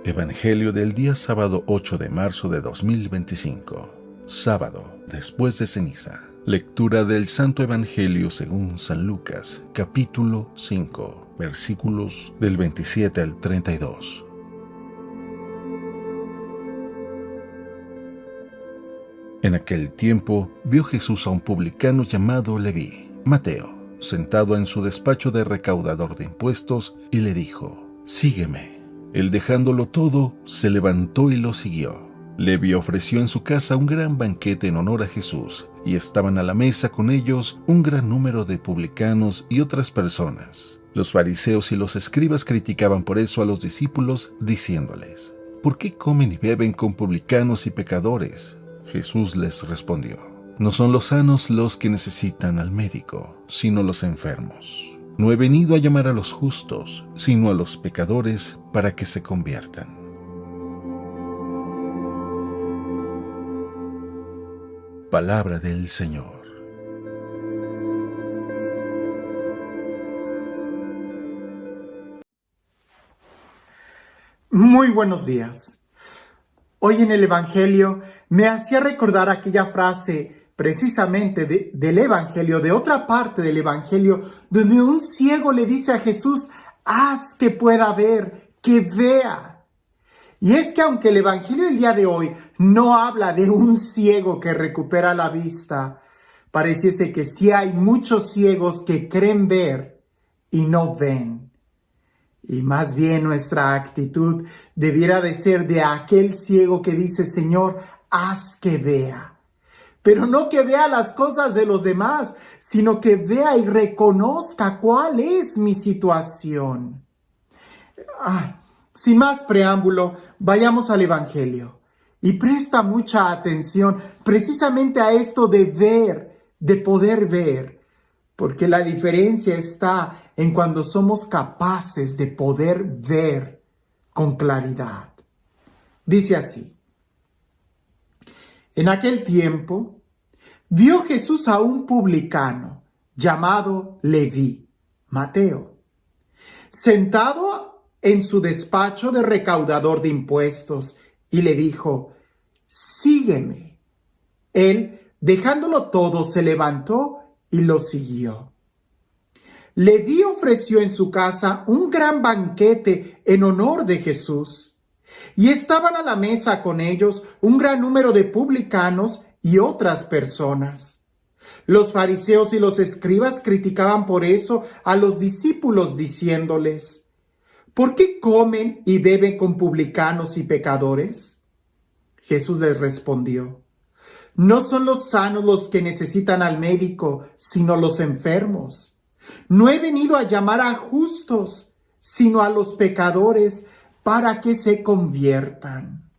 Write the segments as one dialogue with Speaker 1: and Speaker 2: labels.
Speaker 1: Evangelio del día sábado 8 de marzo de 2025. Sábado, después de ceniza. Lectura del Santo Evangelio según San Lucas, capítulo 5, versículos del 27 al 32. En aquel tiempo vio Jesús a un publicano llamado Leví, Mateo, sentado en su despacho de recaudador de impuestos, y le dijo: «Sígueme». Él, dejándolo todo, se levantó y lo siguió. Leví ofreció en su casa un gran banquete en honor a Jesús, y estaban a la mesa con ellos un gran número de publicanos y otras personas. Los fariseos y los escribas criticaban por eso a los discípulos, diciéndoles: «¿Por qué comen y beben con publicanos y pecadores?». Jesús les respondió: «No son los sanos los que necesitan al médico, sino los enfermos. No he venido a llamar a los justos, sino a los pecadores para que se conviertan». Palabra del Señor.
Speaker 2: Muy buenos días. Hoy en el Evangelio me hacía recordar aquella frase precisamente del Evangelio, de otra parte del Evangelio, donde un ciego le dice a Jesús: «Haz que pueda ver, que vea». Y es que aunque el Evangelio del día de hoy no habla de un ciego que recupera la vista, pareciese que sí hay muchos ciegos que creen ver y no ven. Y más bien nuestra actitud debiera de ser de aquel ciego que dice: «Señor, haz que vea». Pero no que vea las cosas de los demás, sino que vea y reconozca cuál es mi situación. Sin más preámbulo, vayamos al Evangelio. Y presta mucha atención precisamente a esto de ver, de poder ver. Porque la diferencia está en cuando somos capaces de poder ver con claridad. Dice así: en aquel tiempo vio Jesús a un publicano llamado Leví, Mateo, sentado en su despacho de recaudador de impuestos, y le dijo: «Sígueme». Él, dejándolo todo, se levantó y lo siguió. Leví ofreció en su casa un gran banquete en honor de Jesús, y estaban a la mesa con ellos un gran número de publicanos y otras personas. Los fariseos y los escribas criticaban por eso a los discípulos, diciéndoles: «¿Por qué comen y beben con publicanos y pecadores?». Jesús les respondió: «No son los sanos los que necesitan al médico, sino los enfermos. No he venido a llamar a justos, sino a los pecadores, para que se conviertan».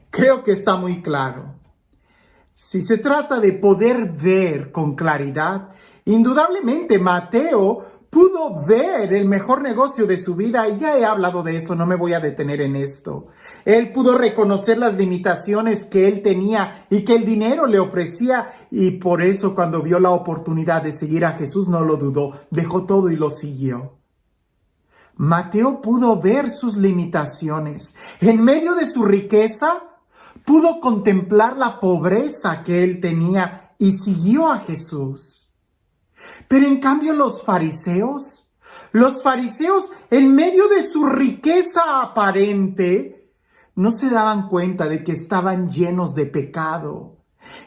Speaker 2: Creo que está muy claro. Si se trata de poder ver con claridad, indudablemente Mateo pudo ver el mejor negocio de su vida, y ya he hablado de eso, no me voy a detener en esto. Él pudo reconocer las limitaciones que él tenía y que el dinero le ofrecía, y por eso cuando vio la oportunidad de seguir a Jesús no lo dudó, dejó todo y lo siguió. Mateo pudo ver sus limitaciones. En medio de su riqueza, pudo contemplar la pobreza que él tenía y siguió a Jesús. Pero en cambio los fariseos en medio de su riqueza aparente, no se daban cuenta de que estaban llenos de pecado.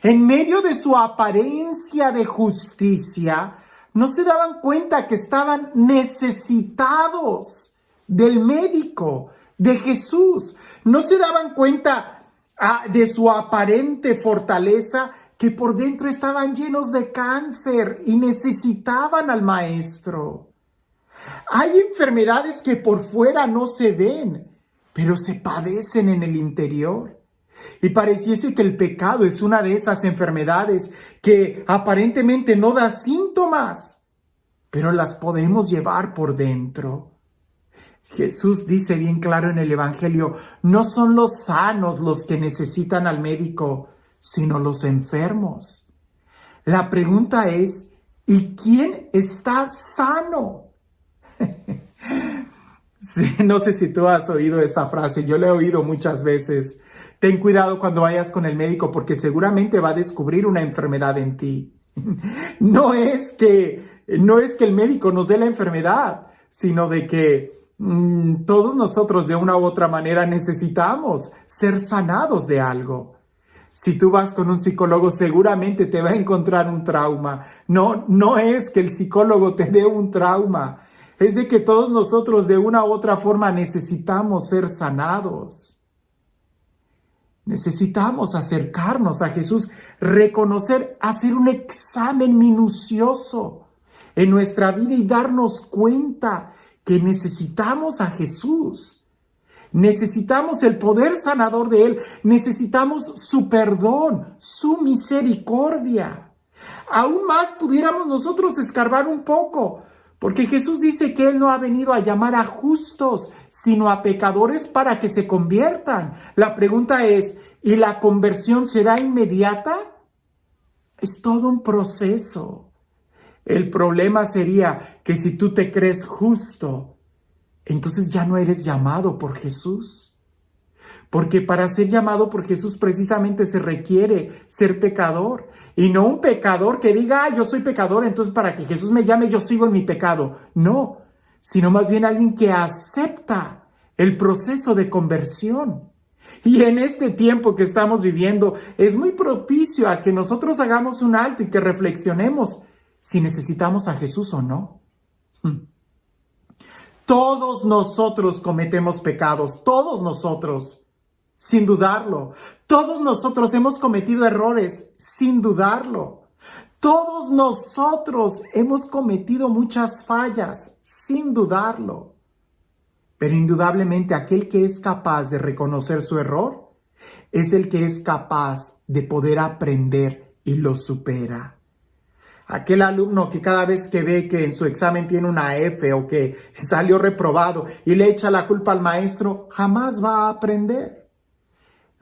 Speaker 2: En medio de su apariencia de justicia, no se daban cuenta que estaban necesitados del médico, de Jesús. No se daban cuenta de su aparente fortaleza, que por dentro estaban llenos de cáncer y necesitaban al Maestro. Hay enfermedades que por fuera no se ven, pero se padecen en el interior. Y pareciese que el pecado es una de esas enfermedades que aparentemente no da síntomas, pero las podemos llevar por dentro. Jesús dice bien claro en el Evangelio: no son los sanos los que necesitan al médico, sino los enfermos. La pregunta es: ¿y quién está sano? Sí, no sé si tú has oído esa frase, yo la he oído muchas veces. Ten cuidado cuando vayas con el médico porque seguramente va a descubrir una enfermedad en ti. No es que el médico nos dé la enfermedad, sino de que todos nosotros de una u otra manera necesitamos ser sanados de algo. Si tú vas con un psicólogo, seguramente te va a encontrar un trauma. No es que el psicólogo te dé un trauma. Es de que todos nosotros de una u otra forma necesitamos ser sanados. Necesitamos acercarnos a Jesús, reconocer, hacer un examen minucioso en nuestra vida y darnos cuenta que necesitamos a Jesús. Necesitamos el poder sanador de Él. Necesitamos su perdón, su misericordia. Aún más pudiéramos nosotros escarbar un poco, porque Jesús dice que Él no ha venido a llamar a justos, sino a pecadores para que se conviertan. La pregunta es, ¿y la conversión será inmediata? Es todo un proceso. El problema sería que si tú te crees justo, entonces ya no eres llamado por Jesús. Porque para ser llamado por Jesús precisamente se requiere ser pecador. Y no un pecador que diga, yo soy pecador, entonces para que Jesús me llame yo sigo en mi pecado. No, sino más bien alguien que acepta el proceso de conversión. Y en este tiempo que estamos viviendo es muy propicio a que nosotros hagamos un alto y que reflexionemos si necesitamos a Jesús o no. Todos nosotros cometemos pecados, todos nosotros. Sin dudarlo. Todos nosotros hemos cometido errores, sin dudarlo. Todos nosotros hemos cometido muchas fallas, sin dudarlo. Pero indudablemente aquel que es capaz de reconocer su error es el que es capaz de poder aprender y lo supera. Aquel alumno que cada vez que ve que en su examen tiene una F o que salió reprobado y le echa la culpa al maestro, jamás va a aprender.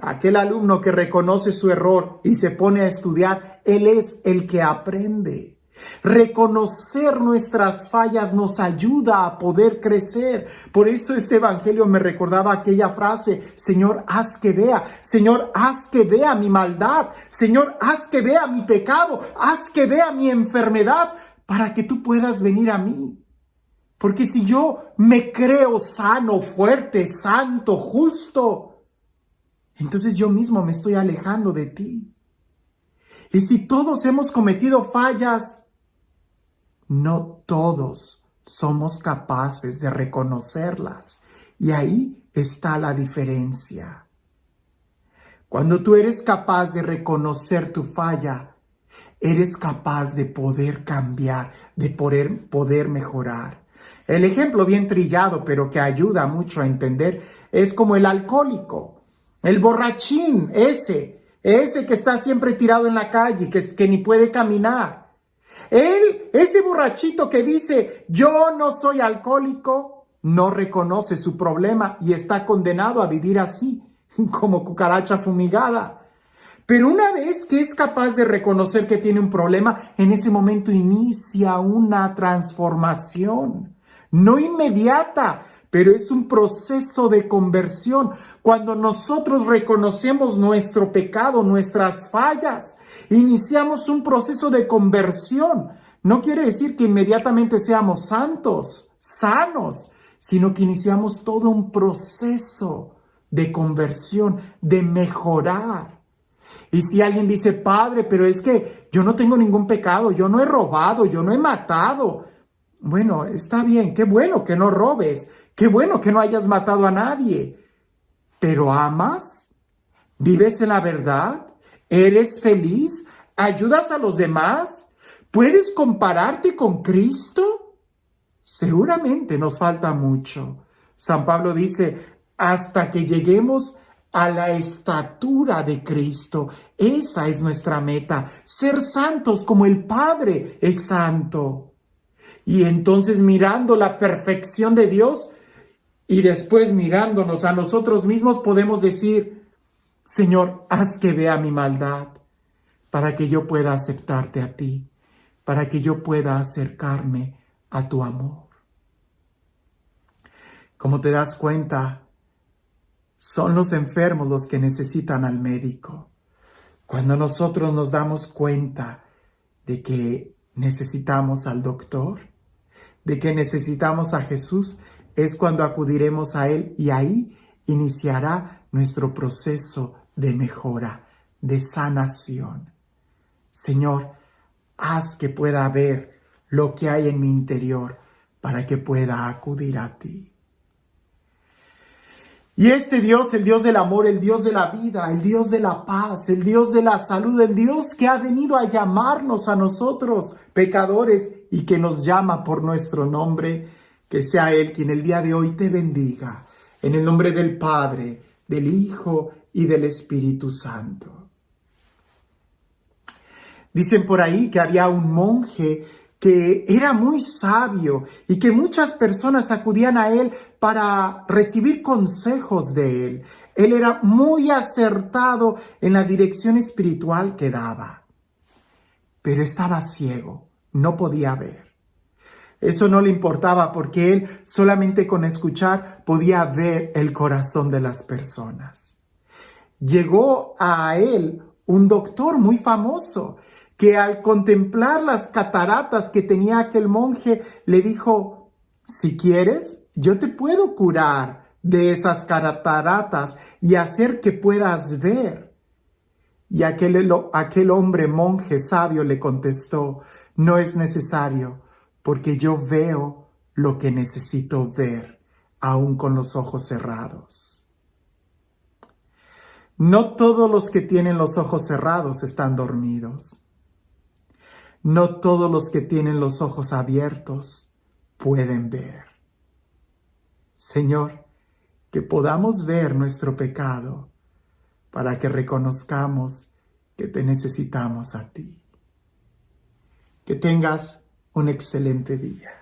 Speaker 2: Aquel alumno que reconoce su error y se pone a estudiar, él es el que aprende. Reconocer nuestras fallas nos ayuda a poder crecer. Por eso este evangelio me recordaba aquella frase, Señor, haz que vea. Señor, haz que vea mi maldad. Señor, haz que vea mi pecado. Haz que vea mi enfermedad para que tú puedas venir a mí. Porque si yo me creo sano, fuerte, santo, justo, entonces yo mismo me estoy alejando de ti. Y si todos hemos cometido fallas, no todos somos capaces de reconocerlas. Y ahí está la diferencia. Cuando tú eres capaz de reconocer tu falla, eres capaz de poder cambiar, de poder mejorar. El ejemplo bien trillado, pero que ayuda mucho a entender, es como el alcohólico. El borrachín, ese que está siempre tirado en la calle, que ni puede caminar. Ese borrachito que dice, yo no soy alcohólico, no reconoce su problema y está condenado a vivir así, como cucaracha fumigada. Pero una vez que es capaz de reconocer que tiene un problema, en ese momento inicia una transformación, no inmediata, pero es un proceso de conversión. Cuando nosotros reconocemos nuestro pecado, nuestras fallas, iniciamos un proceso de conversión. No quiere decir que inmediatamente seamos santos, sanos, sino que iniciamos todo un proceso de conversión, de mejorar. Y si alguien dice, Padre, pero es que yo no tengo ningún pecado, yo no he robado, yo no he matado. Bueno, está bien, qué bueno que no robes, qué bueno que no hayas matado a nadie. ¿Pero amas? ¿Vives en la verdad? ¿Eres feliz? ¿Ayudas a los demás? ¿Puedes compararte con Cristo? Seguramente nos falta mucho. San Pablo dice, hasta que lleguemos a la estatura de Cristo. Esa es nuestra meta, ser santos como el Padre es santo. Y entonces mirando la perfección de Dios y después mirándonos a nosotros mismos podemos decir, Señor, haz que vea mi maldad para que yo pueda aceptarte a ti, para que yo pueda acercarme a tu amor. Como te das cuenta, son los enfermos los que necesitan al médico. Cuando nosotros nos damos cuenta de que necesitamos al doctor, de que necesitamos a Jesús, es cuando acudiremos a Él y ahí iniciará nuestro proceso de mejora, de sanación. Señor, haz que pueda ver lo que hay en mi interior para que pueda acudir a ti. Y este Dios, el Dios del amor, el Dios de la vida, el Dios de la paz, el Dios de la salud, el Dios que ha venido a llamarnos a nosotros, pecadores, y que nos llama por nuestro nombre, que sea Él quien el día de hoy te bendiga. En el nombre del Padre, del Hijo y del Espíritu Santo. Dicen por ahí que había un monje que era muy sabio y que muchas personas acudían a él para recibir consejos de él. Él era muy acertado en la dirección espiritual que daba, pero estaba ciego, no podía ver. Eso no le importaba porque él solamente con escuchar podía ver el corazón de las personas. Llegó a él un doctor muy famoso que al contemplar las cataratas que tenía aquel monje, le dijo: si quieres, yo te puedo curar de esas cataratas y hacer que puedas ver. Y aquel hombre monje sabio le contestó: no es necesario, porque yo veo lo que necesito ver, aún con los ojos cerrados. No todos los que tienen los ojos cerrados están dormidos. No todos los que tienen los ojos abiertos pueden ver. Señor, que podamos ver nuestro pecado para que reconozcamos que te necesitamos a ti. Que tengas un excelente día.